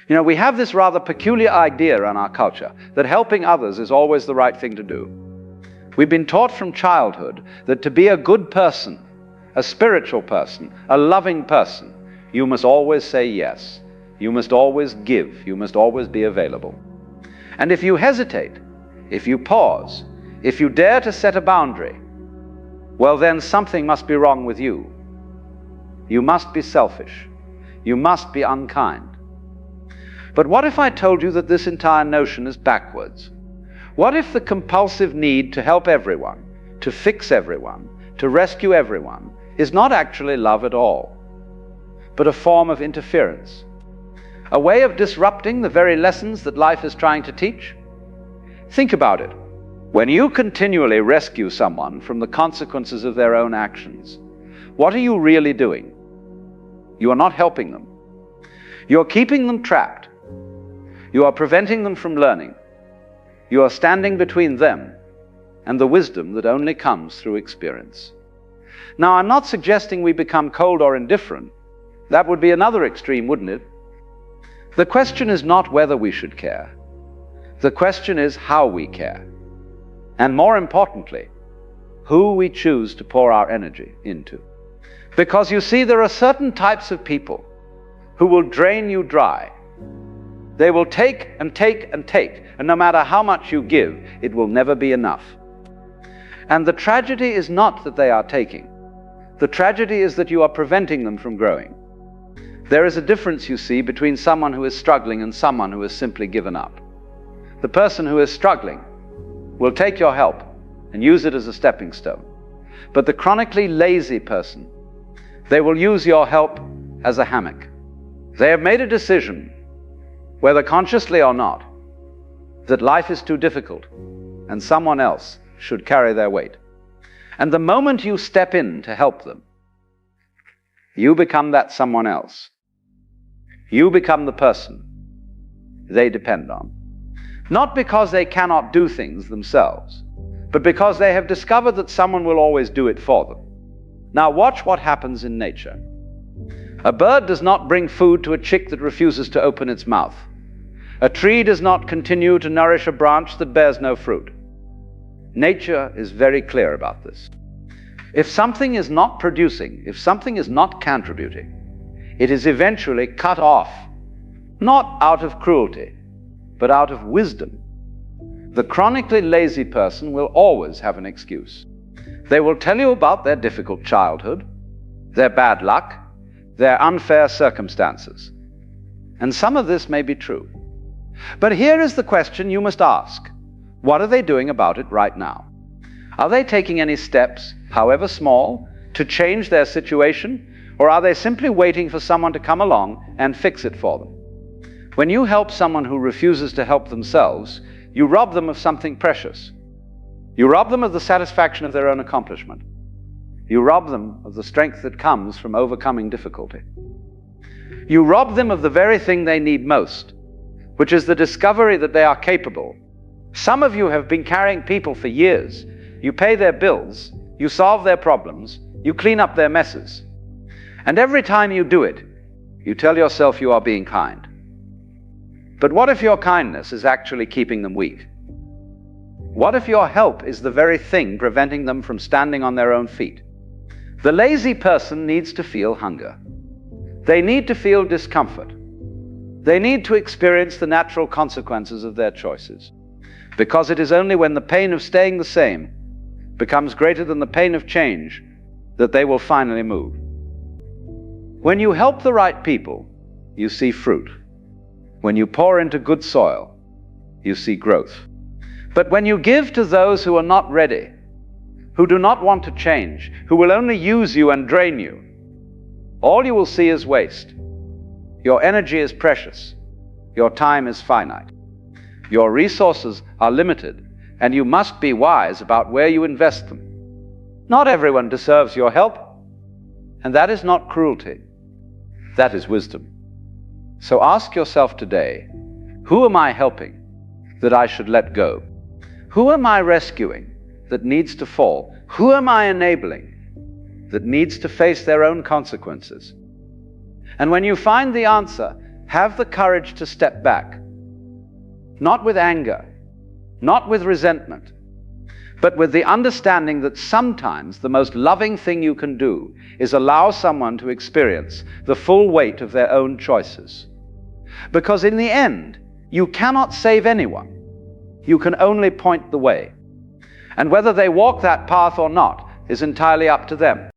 You know, we have this rather peculiar idea in our culture that helping others is always the right thing to do. We've been taught from childhood that to be a good person, a spiritual person, a loving person, you must always say yes. You must always give. You must always be available. And if you hesitate, if you pause, if you dare to set a boundary, well, then something must be wrong with you. You must be selfish. You must be unkind. But what if I told you that this entire notion is backwards? What if the compulsive need to help everyone, to fix everyone, to rescue everyone, is not actually love at all, but a form of interference, a way of disrupting the very lessons that life is trying to teach? Think about it. When you continually rescue someone from the consequences of their own actions, what are you really doing? You are not helping them. You're keeping them trapped. You are preventing them from learning. You are standing between them and the wisdom that only comes through experience. Now, I'm not suggesting we become cold or indifferent. That would be another extreme, wouldn't it? The question is not whether we should care. The question is how we care. And more importantly, who we choose to pour our energy into. Because you see, there are certain types of people who will drain you dry. They will take and take and take, and no matter how much you give, it will never be enough. And the tragedy is not that they are taking. The tragedy is that you are preventing them from growing. There is a difference, you see, between someone who is struggling and someone who has simply given up. The person who is struggling will take your help and use it as a stepping stone. But the chronically lazy person, they will use your help as a hammock. They have made a decision, whether consciously or not, that life is too difficult and someone else should carry their weight. And the moment you step in to help them, you become that someone else. You become the person they depend on. Not because they cannot do things themselves, but because they have discovered that someone will always do it for them. Now watch what happens in nature. A bird does not bring food to a chick that refuses to open its mouth. A tree does not continue to nourish a branch that bears no fruit. Nature is very clear about this. If something is not producing, if something is not contributing, it is eventually cut off, not out of cruelty, but out of wisdom. The chronically lazy person will always have an excuse. They will tell you about their difficult childhood, their bad luck, their unfair circumstances. And some of this may be true. But here is the question you must ask. What are they doing about it right now? Are they taking any steps, however small, to change their situation? Or are they simply waiting for someone to come along and fix it for them? When you help someone who refuses to help themselves, you rob them of something precious. You rob them of the satisfaction of their own accomplishment. You rob them of the strength that comes from overcoming difficulty. You rob them of the very thing they need most, which is the discovery that they are capable. Some of you have been carrying people for years. You pay their bills, you solve their problems, you clean up their messes. And every time you do it, you tell yourself you are being kind. But what if your kindness is actually keeping them weak? What if your help is the very thing preventing them from standing on their own feet? The lazy person needs to feel hunger. They need to feel discomfort. They need to experience the natural consequences of their choices. Because it is only when the pain of staying the same becomes greater than the pain of change that they will finally move. When you help the right people, you see fruit. When you pour into good soil, you see growth. But when you give to those who are not ready, who do not want to change, who will only use you and drain you, all you will see is waste. Your energy is precious. Your time is finite. Your resources are limited, and you must be wise about where you invest them. Not everyone deserves your help, and that is not cruelty. That is wisdom. So ask yourself today, who am I helping that I should let go? Who am I rescuing that needs to fall? Who am I enabling that needs to face their own consequences? And when you find the answer, have the courage to step back, not with anger, not with resentment, but with the understanding that sometimes the most loving thing you can do is allow someone to experience the full weight of their own choices. Because in the end, you cannot save anyone. You can only point the way. And whether they walk that path or not is entirely up to them.